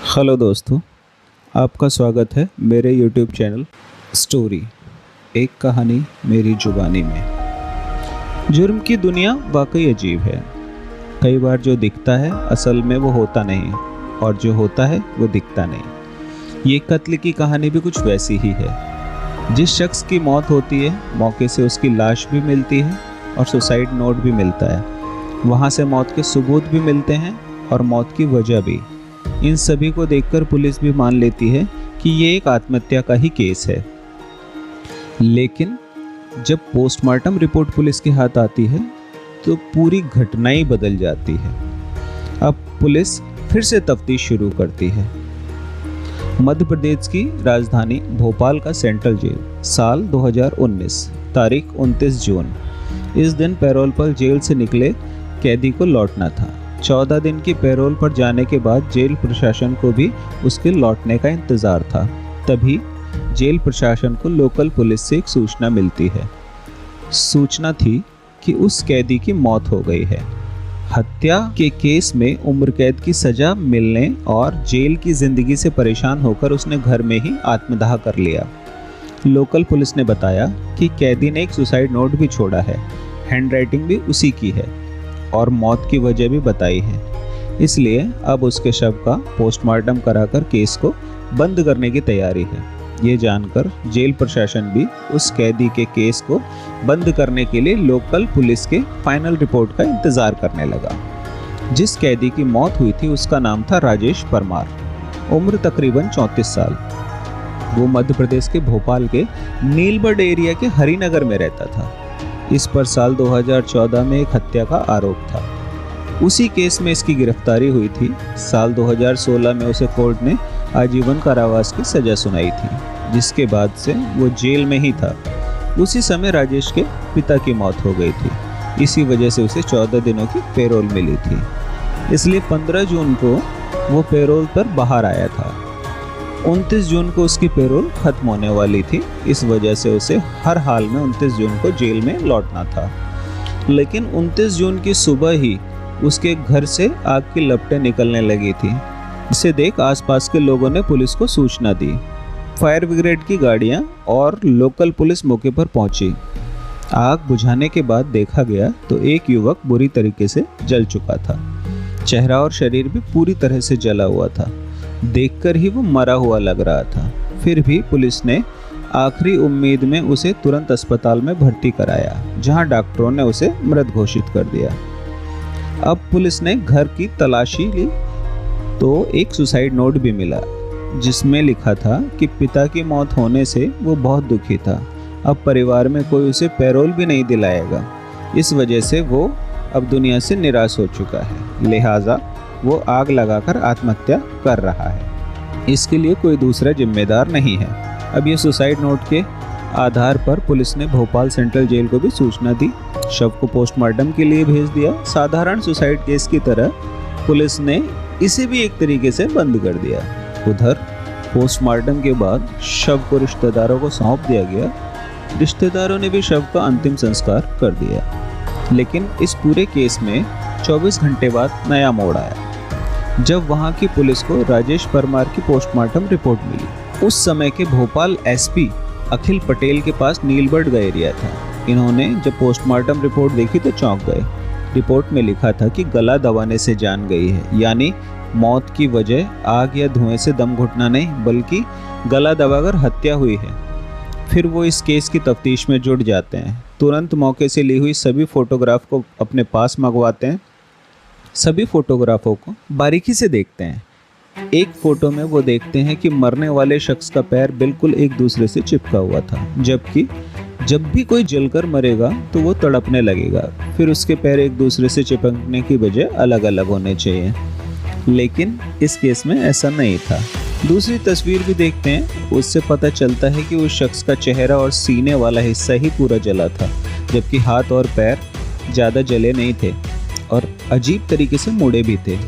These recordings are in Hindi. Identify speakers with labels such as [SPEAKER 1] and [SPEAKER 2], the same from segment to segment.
[SPEAKER 1] हेलो दोस्तों, आपका स्वागत है मेरे यूट्यूब चैनल स्टोरी एक कहानी मेरी जुबानी में। जुर्म की दुनिया वाकई अजीब है। कई बार जो दिखता है असल में वो होता नहीं और जो होता है वो दिखता नहीं। ये कत्ल की कहानी भी कुछ वैसी ही है। जिस शख्स की मौत होती है मौके से उसकी लाश भी मिलती है और सुसाइड नोट भी मिलता है। वहाँ से मौत के सबूत भी मिलते हैं और मौत की वजह भी। इन सभी को देखकर पुलिस भी मान लेती है कि ये एक आत्महत्या का ही केस है। लेकिन जब पोस्टमार्टम रिपोर्ट पुलिस के हाथ आती है तो पूरी घटना ही बदल जाती है। अब पुलिस फिर से तफ्तीश शुरू करती है। मध्य प्रदेश की राजधानी भोपाल का सेंट्रल जेल, साल 2019, तारीख 29 जून। इस दिन पैरोल पर जेल से निकले कैदी को लौटना था। 14 दिन की पैरोल पर जाने के बाद जेल प्रशासन को भी उसके लौटने का इंतज़ार था। तभी जेल प्रशासन को लोकल पुलिस से एक सूचना मिलती है। सूचना थी कि उस कैदी की मौत हो गई है। हत्या के केस में उम्र कैद की सज़ा मिलने और जेल की ज़िंदगी से परेशान होकर उसने घर में ही आत्मदाह कर लिया। लोकल पुलिस ने बताया कि कैदी ने एक सुसाइड नोट भी छोड़ा है। हैंडराइटिंग भी उसी की है और मौत की वजह भी बताई है। इसलिए अब उसके शव का पोस्टमार्टम कराकर केस को बंद करने की तैयारी है। ये जानकर जेल प्रशासन भी उस कैदी के केस को बंद करने के लिए लोकल पुलिस के फाइनल रिपोर्ट का इंतज़ार करने लगा। जिस कैदी की मौत हुई थी उसका नाम था राजेश परमार। उम्र तकरीबन 34 साल। वो मध्य प्रदेश के भोपाल के नीलबढ़ एरिया के हरिनगर में रहता था। इस पर साल 2014 में एक हत्या का आरोप था। उसी केस में इसकी गिरफ्तारी हुई थी। साल 2016 में उसे कोर्ट ने आजीवन कारावास की सज़ा सुनाई थी, जिसके बाद से वो जेल में ही था। उसी समय राजेश के पिता की मौत हो गई थी। इसी वजह से उसे 14 दिनों की पैरोल मिली थी। इसलिए 15 जून को वो पैरोल पर बाहर आया था। 29 जून को उसकी पैरोल खत्म होने वाली थी। इस वजह से उसे हर हाल में 29 जून को जेल में लौटना था। लेकिन 29 जून की सुबह ही उसके घर से आग की लपटें निकलने लगी थी। इसे देख आसपास के लोगों ने पुलिस को सूचना दी। फायर ब्रिगेड की गाड़ियां और लोकल पुलिस मौके पर पहुंची। आग बुझाने के बाद देखा गया तो एक युवक बुरी तरीके से जल चुका था। चेहरा और शरीर भी पूरी तरह से जला हुआ था। देखकर ही वो मरा हुआ लग रहा था। फिर भी पुलिस ने आखिरी उम्मीद में उसे तुरंत अस्पताल में भर्ती कराया, जहां डॉक्टरों ने उसे मृत घोषित कर दिया। अब पुलिस ने घर की तलाशी ली तो एक सुसाइड नोट भी मिला, जिसमें लिखा था कि पिता की मौत होने से वो बहुत दुखी था। अब परिवार में कोई उसे पैरोल भी नहीं दिलाएगा। इस वजह से वो अब दुनिया से निराश हो चुका है, लिहाजा वो आग लगाकर आत्महत्या कर रहा है। इसके लिए कोई दूसरा जिम्मेदार नहीं है। अब ये सुसाइड नोट के आधार पर पुलिस ने भोपाल सेंट्रल जेल को भी सूचना दी। शव को पोस्टमार्टम के लिए भेज दिया। साधारण सुसाइड केस की तरह पुलिस ने इसे भी एक तरीके से बंद कर दिया। उधर पोस्टमार्टम के बाद शव को रिश्तेदारों को सौंप दिया गया। रिश्तेदारों ने भी शव का अंतिम संस्कार कर दिया। लेकिन इस पूरे केस में 24 घंटे बाद नया मोड़ आया, जब वहां की पुलिस को राजेश परमार की पोस्टमार्टम रिपोर्ट मिली। उस समय के भोपाल एसपी अखिल पटेल के पास नीलबढ़ का एरिया था। इन्होंने जब पोस्टमार्टम रिपोर्ट देखी तो चौंक गए। रिपोर्ट में लिखा था कि गला दबाने से जान गई है, यानी मौत की वजह आग या धुएं से दम घुटना नहीं बल्कि गला दबाकर हत्या हुई है। फिर वो इस केस की तफ्तीश में जुट जाते हैं। तुरंत मौके से ली हुई सभी फोटोग्राफ को अपने पास मंगवाते हैं। सभी फोटोग्राफों को बारीकी से देखते हैं। एक फोटो में वो देखते हैं कि मरने वाले शख्स का पैर बिल्कुल एक दूसरे से चिपका हुआ था, जबकि जब भी कोई जलकर मरेगा तो वो तड़पने लगेगा। फिर उसके पैर एक दूसरे से चिपकने की बजाय अलग अलग होने चाहिए, लेकिन इस केस में ऐसा नहीं था। दूसरी तस्वीर भी देखते हैं। उससे पता चलता है कि उस शख्स का चेहरा और सीने वाला हिस्सा ही पूरा जला था, जबकि हाथ और पैर ज़्यादा जले नहीं थे और अजीब तरीके से मुड़े भी थे।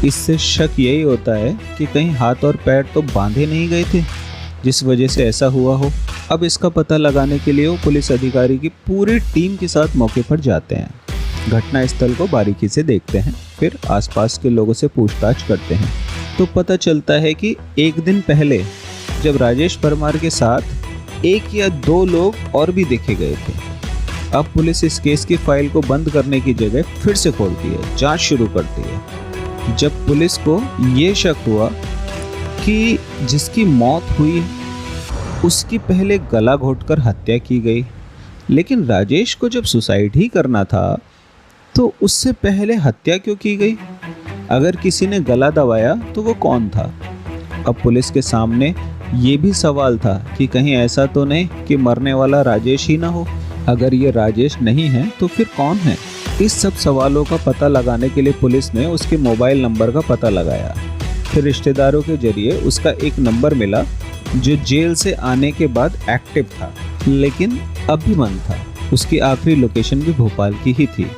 [SPEAKER 1] इससे शक यही होता है कि कहीं हाथ और पैर तो बांधे नहीं गए थे, जिस वजह से ऐसा हुआ हो। अब इसका पता लगाने के लिए वो पुलिस अधिकारी की पूरी टीम के साथ मौके पर जाते हैं। घटना स्थल को बारीकी से देखते हैं, फिर आसपास के लोगों से पूछताछ करते हैं। तो पता चलता है कि एक दिन पहले जब राजेश परमार के साथ एक या दो लोग और भी देखे गए थे। अब पुलिस इस केस की फाइल को बंद करने की जगह फिर से खोलती है, जांच शुरू करती है। जब पुलिस को ये शक हुआ कि जिसकी मौत हुई उसकी पहले गला घोंटकर हत्या की गई, लेकिन राजेश को जब सुसाइड ही करना था तो उससे पहले हत्या क्यों की गई? अगर किसी ने गला दबाया तो वो कौन था? अब पुलिस के सामने ये भी सवाल था कि कहीं ऐसा तो नहीं कि मरने वाला राजेश ही ना हो। अगर ये राजेश नहीं है तो फिर कौन है? इस सब सवालों का पता लगाने के लिए पुलिस ने उसके मोबाइल नंबर का पता लगाया। फिर रिश्तेदारों के जरिए उसका एक नंबर मिला जो जेल से आने के बाद एक्टिव था, लेकिन अब भी बंद था। उसकी आखिरी लोकेशन भी भोपाल की ही थी।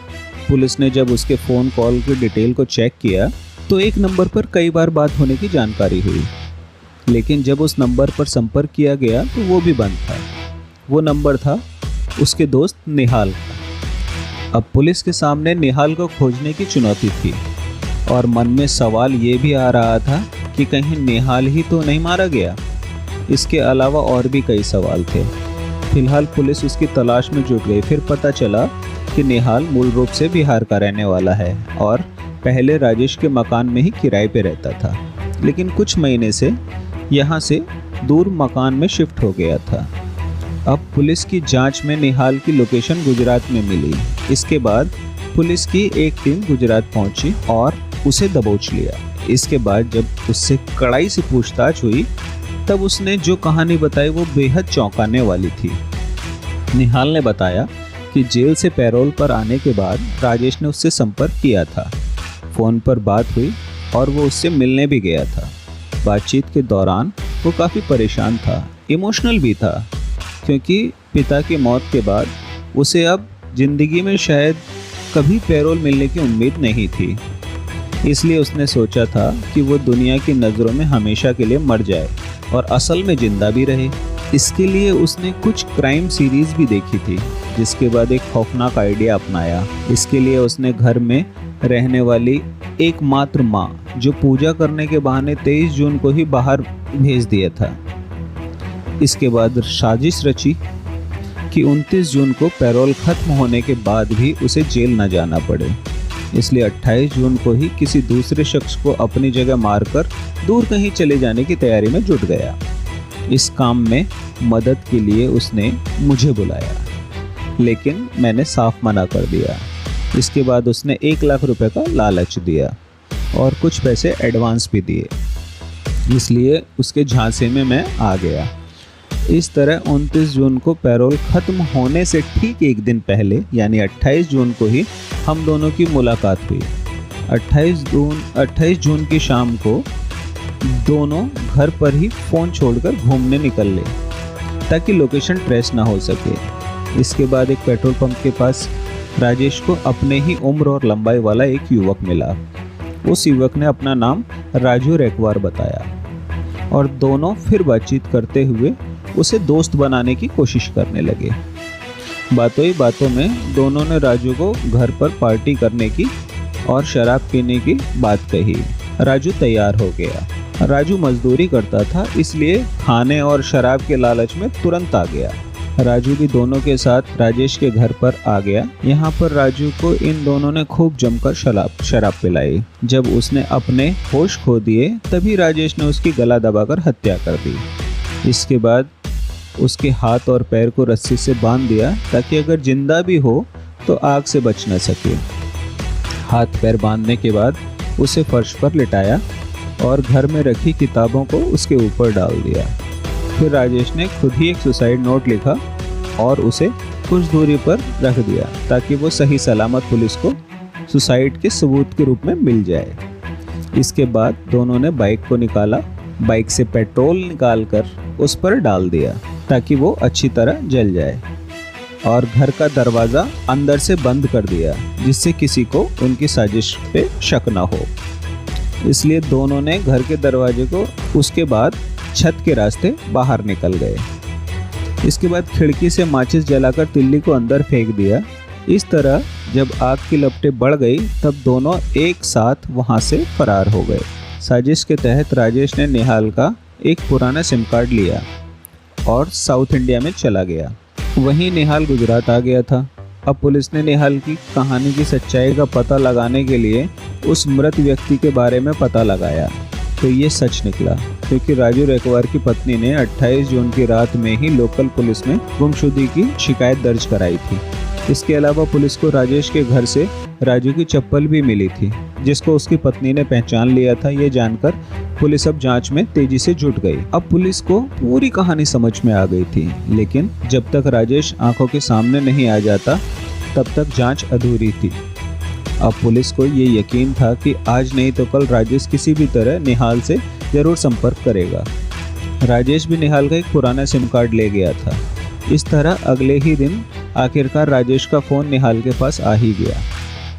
[SPEAKER 1] पुलिस ने जब उसके फ़ोन कॉल की डिटेल को चेक किया तो एक नंबर पर कई बार बात होने की जानकारी हुई, लेकिन जब उस नंबर पर संपर्क किया गया तो वो भी बंद था। वो नंबर था उसके दोस्त निहाल का। अब पुलिस के सामने निहाल को खोजने की चुनौती थी और मन में सवाल ये भी आ रहा था कि कहीं निहाल ही तो नहीं मारा गया। इसके अलावा और भी कई सवाल थे। फिलहाल पुलिस उसकी तलाश में जुट गई। फिर पता चला कि निहाल मूल रूप से बिहार का रहने वाला है और पहले राजेश के मकान में ही किराए पे रहता था, लेकिन कुछ महीने से यहाँ से दूर मकान में शिफ्ट हो गया था। अब पुलिस की जांच में निहाल की लोकेशन गुजरात में मिली। इसके बाद पुलिस की एक टीम गुजरात पहुंची और उसे दबोच लिया। इसके बाद जब उससे कड़ाई से पूछताछ हुई तब उसने जो कहानी बताई वो बेहद चौंकाने वाली थी। निहाल ने बताया कि जेल से पैरोल पर आने के बाद राजेश ने उससे संपर्क किया था। फ़ोन पर बात हुई और वो उससे मिलने भी गया था। बातचीत के दौरान वो काफ़ी परेशान था, इमोशनल भी था, क्योंकि पिता की मौत के बाद उसे अब ज़िंदगी में शायद कभी पैरोल मिलने की उम्मीद नहीं थी। इसलिए उसने सोचा था कि वो दुनिया की नज़रों में हमेशा के लिए मर जाए और असल में जिंदा भी रहे। इसके लिए उसने कुछ क्राइम सीरीज़ भी देखी थी, जिसके बाद एक खौफनाक आइडिया अपनाया। इसके लिए उसने घर में रहने वाली एकमात्र माँ, जो पूजा करने के बहाने 23 जून को ही बाहर भेज दिया था। इसके बाद साजिश रची कि 29 जून को पैरोल खत्म होने के बाद भी उसे जेल न जाना पड़े। इसलिए 28 जून को ही किसी दूसरे शख्स को अपनी जगह मारकर दूर कहीं चले जाने की तैयारी में जुट गया। इस काम में मदद के लिए उसने मुझे बुलाया, लेकिन मैंने साफ मना कर दिया। इसके बाद उसने 1 लाख रुपए का लालच दिया और कुछ पैसे एडवांस भी दिए। इसलिए उसके झांसे में मैं आ गया। इस तरह 29 जून को पैरोल खत्म होने से ठीक एक दिन पहले यानी 28 जून को ही हम दोनों की मुलाकात हुई। 28 जून की शाम को दोनों घर पर ही फ़ोन छोड़कर घूमने निकल ले ताकि लोकेशन ट्रेस ना हो सके। इसके बाद एक पेट्रोल पंप के पास राजेश को अपने ही उम्र और लंबाई वाला एक युवक मिला। उस युवक ने अपना नाम राजू रेकवार बताया और दोनों फिर बातचीत करते हुए उसे दोस्त बनाने की कोशिश करने लगे। बातों ही बातों में दोनों ने राजू को घर पर पार्टी करने की और शराब पीने की बात कही। राजू तैयार हो गया। राजू मजदूरी करता था, इसलिए खाने और शराब के लालच में तुरंत आ गया। राजू भी दोनों के साथ राजेश के घर पर आ गया। यहाँ पर राजू को इन दोनों ने खूब जमकर शराब पिलाई। जब उसने अपने होश खो दिए तभी राजेश ने उसकी गला दबाकर हत्या कर दी। इसके बाद उसके हाथ और पैर को रस्सी से बांध दिया ताकि अगर जिंदा भी हो तो आग से बच न सके। हाथ पैर बांधने के बाद उसे फर्श पर लिटाया और घर में रखी किताबों को उसके ऊपर डाल दिया। फिर राजेश ने खुद ही एक सुसाइड नोट लिखा और उसे कुछ दूरी पर रख दिया ताकि वो सही सलामत पुलिस को सुसाइड के सबूत के रूप में मिल जाए। इसके बाद दोनों ने बाइक को निकाला, बाइक से पेट्रोल निकालकर उस पर डाल दिया ताकि वो अच्छी तरह जल जाए और घर का दरवाज़ा अंदर से बंद कर दिया जिससे किसी को उनकी साजिश पे शक न हो। इसलिए दोनों ने घर के दरवाजे को उसके बाद छत के रास्ते बाहर निकल गए। इसके बाद खिड़की से माचिस जलाकर तिल्ली को अंदर फेंक दिया। इस तरह जब आग की लपटें बढ़ गई तब दोनों एक साथ वहां से फरार हो गए। साजिश के तहत राजेश ने निहाल का एक पुराना सिम कार्ड लिया और साउथ इंडिया में चला गया। वहीं निहाल गुजरात आ गया था। अब पुलिस ने निहाल की कहानी की सच्चाई का पता लगाने के लिए उस मृत व्यक्ति के बारे में पता लगाया, तो ये सच निकला, क्योंकि राजू रेकवार की पत्नी ने 28 जून की रात में ही लोकल पुलिस में गुमशुदगी की शिकायत दर्ज कराई थी। इसके अलावा पुलिस को राजेश के घर से राजू की चप्पल भी मिली थी, जिसको उसकी पत्नी ने पहचान लिया था। ये जानकर पुलिस अब जांच में तेजी से जुट गई। अब पुलिस को पूरी कहानी समझ में आ गई थी, लेकिन जब तक राजेश आंखों के सामने नहीं आ जाता तब तक जांच अधूरी थी। अब पुलिस को ये यकीन था कि आज नहीं तो कल राजेश किसी भी तरह निहाल से जरूर संपर्क करेगा। राजेश भी निहाल का एक पुराना सिम कार्ड ले गया था। इस तरह अगले ही दिन आखिरकार राजेश का फ़ोन निहाल के पास आ ही गया।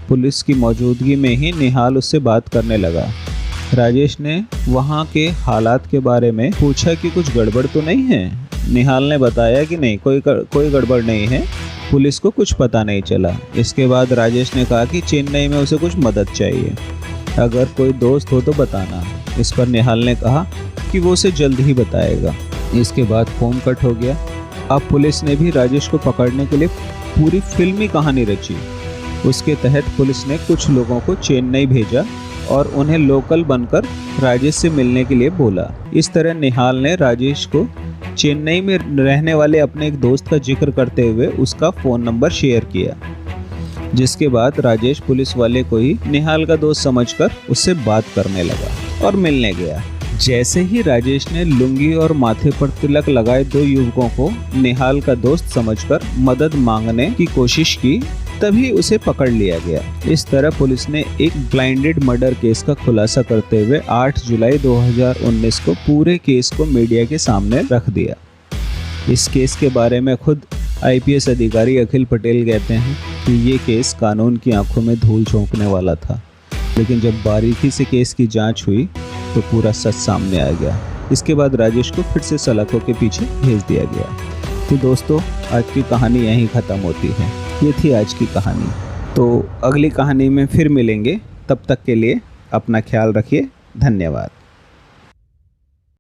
[SPEAKER 1] पुलिस की मौजूदगी में ही निहाल उससे बात करने लगा। राजेश ने वहाँ के हालात के बारे में पूछा कि कुछ गड़बड़ तो नहीं है। निहाल ने बताया कि नहीं, कोई गड़बड़ नहीं है, पुलिस को कुछ पता नहीं चला। इसके बाद राजेश ने कहा कि चेन्नई में उसे कुछ मदद चाहिए, अगर कोई दोस्त हो तो बताना। इस पर निहाल ने कहा कि वो उसे जल्द ही बताएगा। इसके बाद फ़ोन कट हो गया। अब पुलिस ने भी राजेश को पकड़ने के लिए पूरी फिल्मी कहानी रची। उसके तहत पुलिस ने कुछ लोगों को चेन्नई भेजा और उन्हें लोकल बनकर राजेश से मिलने के लिए बोला। इस तरह निहाल ने राजेश को चेन्नई में रहने वाले अपने एक दोस्त का जिक्र करते हुए उसका फ़ोन नंबर शेयर किया, जिसके बाद राजेश पुलिस वाले को ही निहाल का दोस्त समझकर उससे बात करने लगा और मिलने गया। जैसे ही राजेश ने लुंगी और माथे पर तिलक लगाए दो युवकों को निहाल का दोस्त समझकर मदद मांगने की कोशिश की, तभी उसे पकड़ लिया गया। इस तरह पुलिस ने एक ब्लाइंडेड मर्डर केस का खुलासा करते हुए 8 जुलाई 2019 को पूरे केस को मीडिया के सामने रख दिया। इस केस के बारे में खुद IPS अधिकारी अखिल पटेल कहते हैं कि ये केस कानून की आंखों में धूल झोंकने वाला था, लेकिन जब बारीकी से केस की जांच हुई तो पूरा सच सामने आ गया। इसके बाद राजेश को फिर से सलाखों के पीछे भेज दिया गया। तो दोस्तों, आज की कहानी यहीं ख़त्म होती है। ये थी आज की कहानी। तो अगली कहानी में फिर मिलेंगे, तब तक के लिए अपना ख्याल रखिए। धन्यवाद।